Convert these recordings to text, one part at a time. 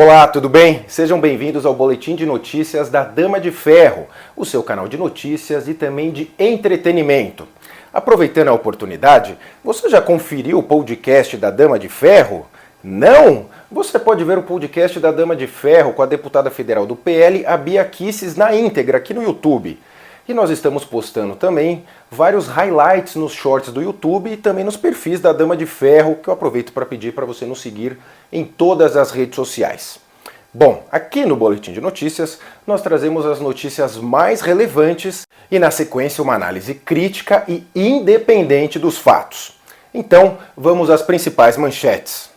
Olá, tudo bem? Sejam bem-vindos ao Boletim de Notícias da Dama de Ferro, o seu canal de notícias e também de entretenimento. Aproveitando a oportunidade, você já conferiu o podcast da Dama de Ferro? Não? Você pode ver o podcast da Dama de Ferro com a deputada federal do PL, a Bia Kicis, na íntegra aqui no YouTube. E nós estamos postando também vários highlights nos shorts do YouTube e também nos perfis da Dama de Ferro, que eu aproveito para pedir para você nos seguir em todas as redes sociais. Bom, aqui no Boletim de Notícias, nós trazemos as notícias mais relevantes e, na sequência, uma análise crítica e independente dos fatos. Então, vamos às principais manchetes.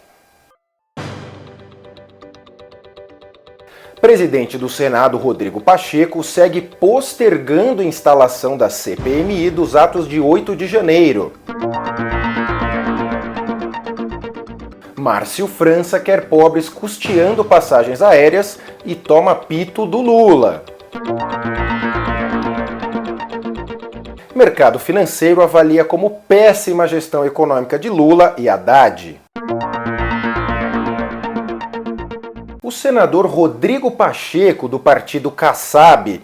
Presidente do Senado, Rodrigo Pacheco, segue postergando a instalação da CPMI dos atos de 8 de janeiro. Márcio França quer pobres custeando passagens aéreas e toma pito do Lula. Mercado financeiro avalia como péssima a gestão econômica de Lula e Haddad. O senador Rodrigo Pacheco, do partido Kassab,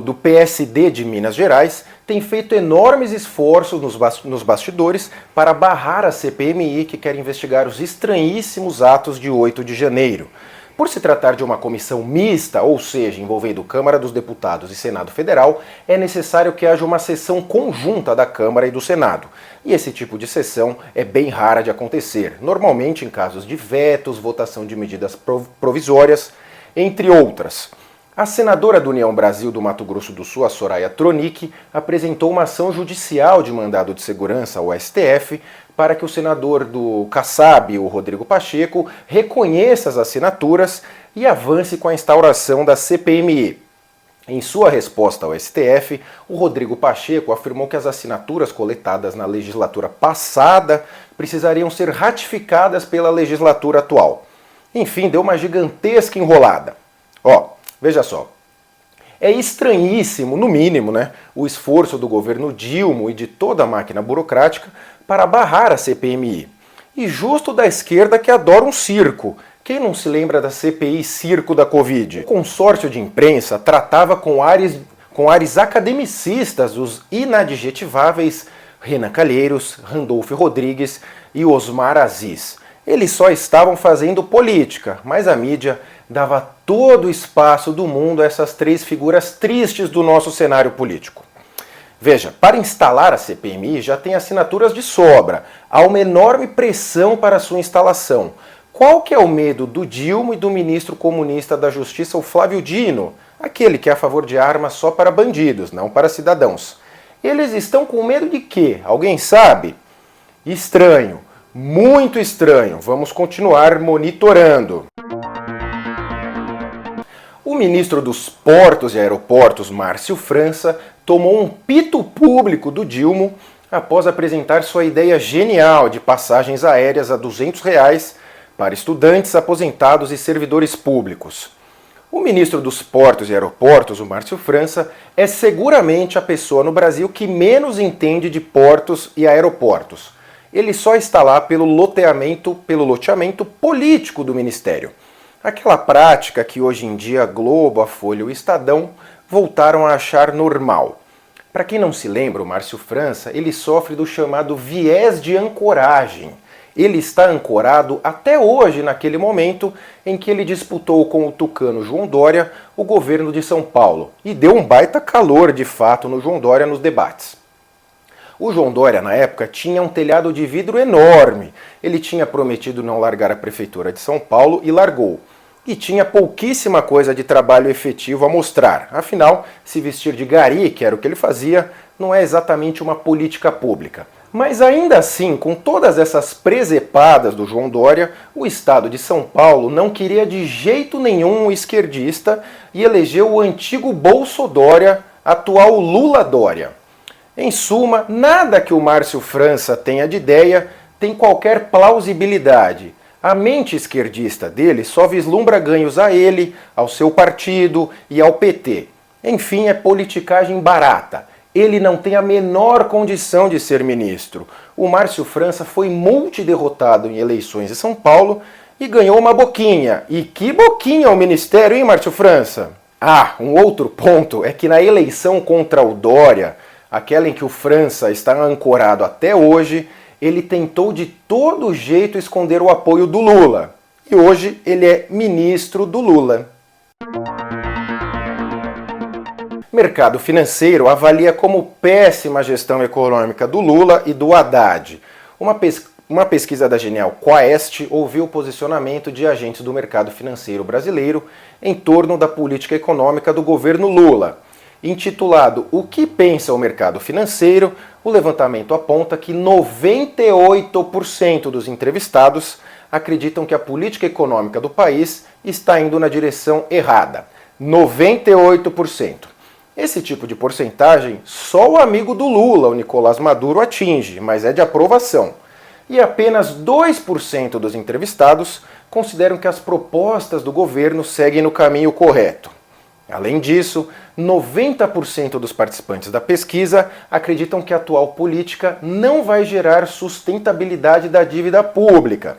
do PSD de Minas Gerais, tem feito enormes esforços nos bastidores para barrar a CPMI que quer investigar os estranhíssimos atos de 8 de janeiro. Por se tratar de uma comissão mista, ou seja, envolvendo Câmara dos Deputados e Senado Federal, é necessário que haja uma sessão conjunta da Câmara e do Senado. E esse tipo de sessão é bem rara de acontecer, normalmente em casos de vetos, votação de medidas provisórias, entre outras. A senadora do União Brasil do Mato Grosso do Sul, a Soraya Tronic, apresentou uma ação judicial de mandado de segurança ao STF para que o senador do Kassab, o Rodrigo Pacheco, reconheça as assinaturas e avance com a instauração da CPMI. Em sua resposta ao STF, o Rodrigo Pacheco afirmou que as assinaturas coletadas na legislatura passada precisariam ser ratificadas pela legislatura atual. Enfim, deu uma gigantesca enrolada. Veja só, é estranhíssimo, no mínimo, o esforço do governo Dilma e de toda a máquina burocrática para barrar a CPMI. E justo da esquerda que adora um circo. Quem não se lembra da CPI Circo da Covid? O consórcio de imprensa tratava com ares academicistas os inadjetiváveis Renan Calheiros, Randolfo Rodrigues e Osmar Aziz. Eles só estavam fazendo política, mas a mídia dava todo o espaço do mundo a essas três figuras tristes do nosso cenário político. Veja, para instalar a CPMI já tem assinaturas de sobra, há uma enorme pressão para sua instalação. Qual que é o medo do Dilma e do ministro comunista da Justiça, o Flávio Dino, aquele que é a favor de armas só para bandidos, não para cidadãos? Eles estão com medo de quê? Alguém sabe? Estranho, muito estranho. Vamos continuar monitorando. O ministro dos Portos e Aeroportos, Márcio França, tomou um pito público do Dilma após apresentar sua ideia genial de passagens aéreas a R$200 para estudantes, aposentados e servidores públicos. O ministro dos Portos e Aeroportos, o Márcio França, é seguramente a pessoa no Brasil que menos entende de portos e aeroportos. Ele só está lá pelo loteamento político do Ministério. Aquela prática que hoje em dia a Globo, a Folha e o Estadão voltaram a achar normal. Para quem não se lembra, o Márcio França, ele sofre do chamado viés de ancoragem. Ele está ancorado até hoje naquele momento em que ele disputou com o tucano João Dória o governo de São Paulo. E deu um baita calor, de fato, no João Dória nos debates. O João Dória, na época, tinha um telhado de vidro enorme. Ele tinha prometido não largar a prefeitura de São Paulo e largou. E tinha pouquíssima coisa de trabalho efetivo a mostrar. Afinal, se vestir de gari, que era o que ele fazia, não é exatamente uma política pública. Mas ainda assim, com todas essas presepadas do João Dória, o estado de São Paulo não queria de jeito nenhum um esquerdista e elegeu o antigo Bolsodória, atual Lula Dória. Em suma, nada que o Márcio França tenha de ideia tem qualquer plausibilidade. A mente esquerdista dele só vislumbra ganhos a ele, ao seu partido e ao PT. Enfim, é politicagem barata. Ele não tem a menor condição de ser ministro. O Márcio França foi multiderrotado em eleições em São Paulo e ganhou uma boquinha. E que boquinha o Ministério, hein, Márcio França? Ah, um outro ponto é que na eleição contra o Dória, aquela em que o França está ancorado até hoje, ele tentou de todo jeito esconder o apoio do Lula. E hoje ele é ministro do Lula. Mercado financeiro avalia como péssima a gestão econômica do Lula e do Haddad. Uma pesquisa da Genial Quaest ouviu o posicionamento de agentes do mercado financeiro brasileiro em torno da política econômica do governo Lula. Intitulado O que pensa o mercado financeiro, o levantamento aponta que 98% dos entrevistados acreditam que a política econômica do país está indo na direção errada. 98%. Esse tipo de porcentagem só o amigo do Lula, o Nicolás Maduro, atinge, mas é de aprovação. E apenas 2% dos entrevistados consideram que as propostas do governo seguem no caminho correto. Além disso, 90% dos participantes da pesquisa acreditam que a atual política não vai gerar sustentabilidade da dívida pública.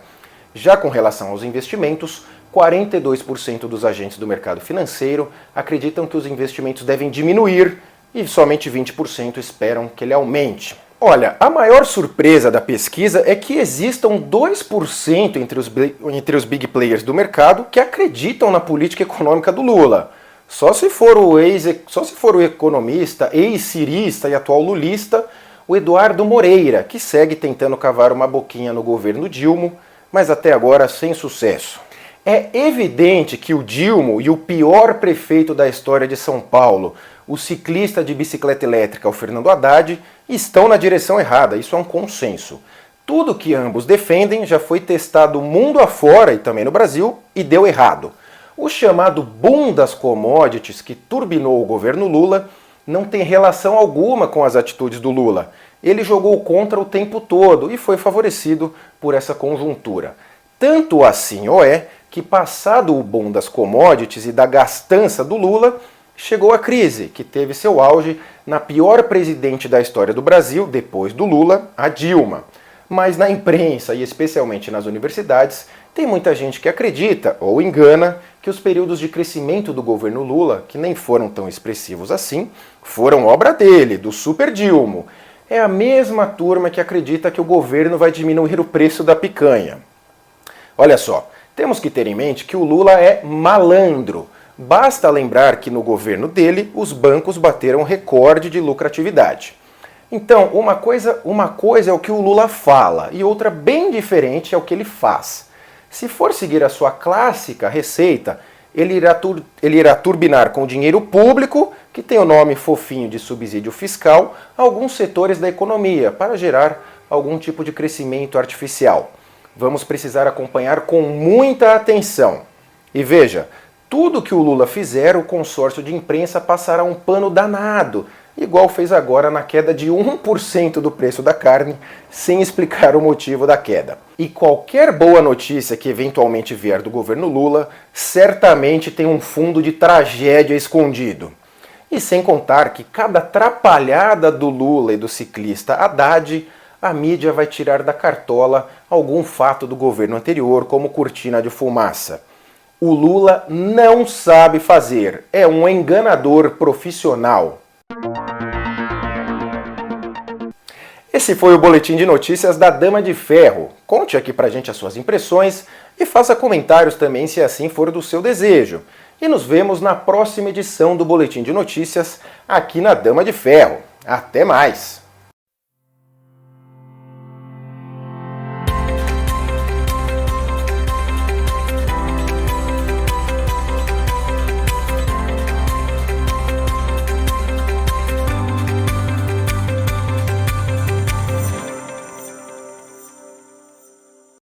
Já com relação aos investimentos, 42% dos agentes do mercado financeiro acreditam que os investimentos devem diminuir e somente 20% esperam que ele aumente. Olha, a maior surpresa da pesquisa é que existam 2% entre os big players do mercado que acreditam na política econômica do Lula. Só se for o economista, ex-cirista e atual lulista, o Eduardo Moreira, que segue tentando cavar uma boquinha no governo Dilma, mas até agora sem sucesso. É evidente que o Dilma e o pior prefeito da história de São Paulo, o ciclista de bicicleta elétrica, o Fernando Haddad, estão na direção errada, isso é um consenso. Tudo que ambos defendem já foi testado mundo afora e também no Brasil e deu errado. O chamado boom das commodities que turbinou o governo Lula não tem relação alguma com as atitudes do Lula. Ele jogou contra o tempo todo e foi favorecido por essa conjuntura. Tanto assim é que, passado o boom das commodities e da gastança do Lula, chegou a crise, que teve seu auge na pior presidente da história do Brasil, depois do Lula, a Dilma. Mas na imprensa e especialmente nas universidades, tem muita gente que acredita, ou engana, que os períodos de crescimento do governo Lula, que nem foram tão expressivos assim, foram obra dele, do Super Dilma. É a mesma turma que acredita que o governo vai diminuir o preço da picanha. Olha só, temos que ter em mente que o Lula é malandro. Basta lembrar que no governo dele, os bancos bateram recorde de lucratividade. Então, uma coisa é o que o Lula fala e outra bem diferente é o que ele faz. Se for seguir a sua clássica receita, ele irá turbinar com dinheiro público, que tem o nome fofinho de subsídio fiscal, alguns setores da economia para gerar algum tipo de crescimento artificial. Vamos precisar acompanhar com muita atenção. E veja, tudo que o Lula fizer, o consórcio de imprensa passará um pano danado, igual fez agora na queda de 1% do preço da carne, sem explicar o motivo da queda. E qualquer boa notícia que eventualmente vier do governo Lula, certamente tem um fundo de tragédia escondido. E sem contar que cada atrapalhada do Lula e do ciclista Haddad, a mídia vai tirar da cartola algum fato do governo anterior, como cortina de fumaça. O Lula não sabe fazer, é um enganador profissional. Esse foi o Boletim de Notícias da Dama de Ferro. Conte aqui pra gente as suas impressões e faça comentários também se assim for do seu desejo. E nos vemos na próxima edição do Boletim de Notícias aqui na Dama de Ferro. Até mais!